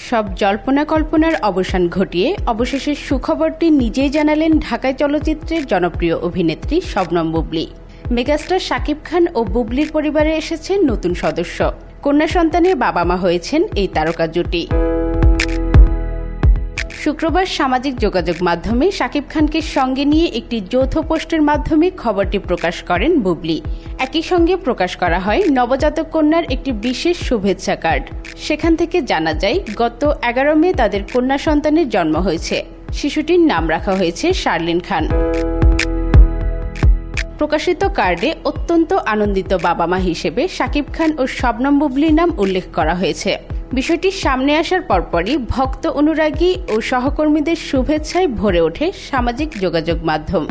সব জল্পনা কল্পনার অবসান ঘটিয়ে অবশেষে সুখবরটি নিজেই জানালেন ঢাকাই চলচ্চিত্রের জনপ্রিয় অভিনেত্রী শবনম বুবলী। মেগাস্টার শাকিব খান ও বুবলীর পরিবারে এসেছেন নতুন সদস্য। কন্যা সন্তানের বাবা মা হয়েছেন এই তারকা জুটি। শুক্রবার সামাজিক যোগাযোগ মাধ্যমে শাকিব খানকে সঙ্গে নিয়ে একটি যৌথ পোস্টের মাধ্যমে খবরটি প্রকাশ করেন বুবলী। একই সঙ্গে প্রকাশ করা হয় নবজাতক কন্যার একটি বিশেষ শুভেচ্ছা কার্ড। সেখান থেকে জানা যায় গত 11 মে তাদের কন্যা সন্তানের জন্ম হয়েছে। শিশুটির নাম রাখা হয়েছে শার্লিন খান। প্রকাশিত কার্ডে অত্যন্ত আনন্দিত বাবা মা হিসেবে শাকিব খান ও শবনম বুবলীর নাম উল্লেখ করা হয়েছে। বিষয়টি সামনে আসার পরপরই ভক্ত অনুরাগী ও সহকর্মীদের শুভেচ্ছায় ভরে ওঠে সামাজিক যোগাযোগ মাধ্যম।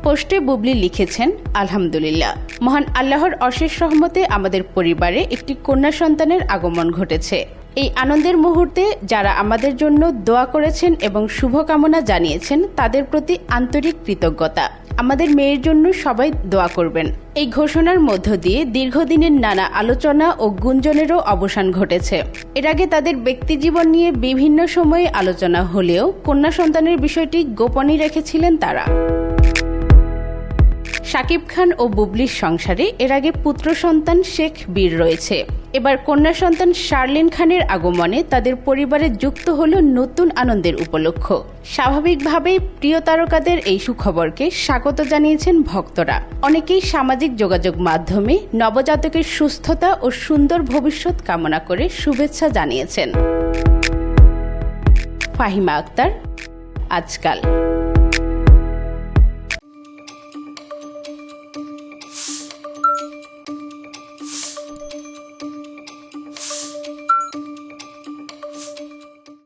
পোস্টে বুবলী লিখেছেন, আলহামদুলিল্লাহ, মহান আল্লাহর অশেষ রহমতে আমাদের পরিবারে একটি কন্যা সন্তানের আগমন ঘটেছে। এই আনন্দের মুহূর্তে যারা আমাদের জন্য দোয়া করেছেন এবং শুভকামনা জানিয়েছেন তাদের প্রতি আন্তরিক কৃতজ্ঞতা। আমাদের মেয়ের জন্য সবাই দোয়া করবেন। এই ঘোষণার মধ্য দিয়ে দীর্ঘদিনের নানা আলোচনা ও গুঞ্জনেরও অবসান ঘটেছে। এর আগে তাদের ব্যক্তিজীবন নিয়ে বিভিন্ন সময়ে আলোচনা হলেও কন্যা সন্তানের বিষয়টি গোপনই রেখেছিলেন তারা। শাকিব খান ও বুবলীর সংসারে এর আগে পুত্র সন্তান শেখ বীর রয়েছে। এবার কন্যা সন্তান শার্লিন খানের আগমনে তাদের পরিবারে যুক্ত হল নতুন আনন্দের উপলক্ষ। স্বাভাবিকভাবেই প্রিয় তারকাদের এই সুখবরকে স্বাগত জানিয়েছেন ভক্তরা। অনেকেই সামাজিক যোগাযোগ মাধ্যমে নবজাতকের সুস্থতা ও সুন্দর ভবিষ্যৎ কামনা করে শুভেচ্ছা জানিয়েছেন। ফাহিমা আক্তার, আজকাল।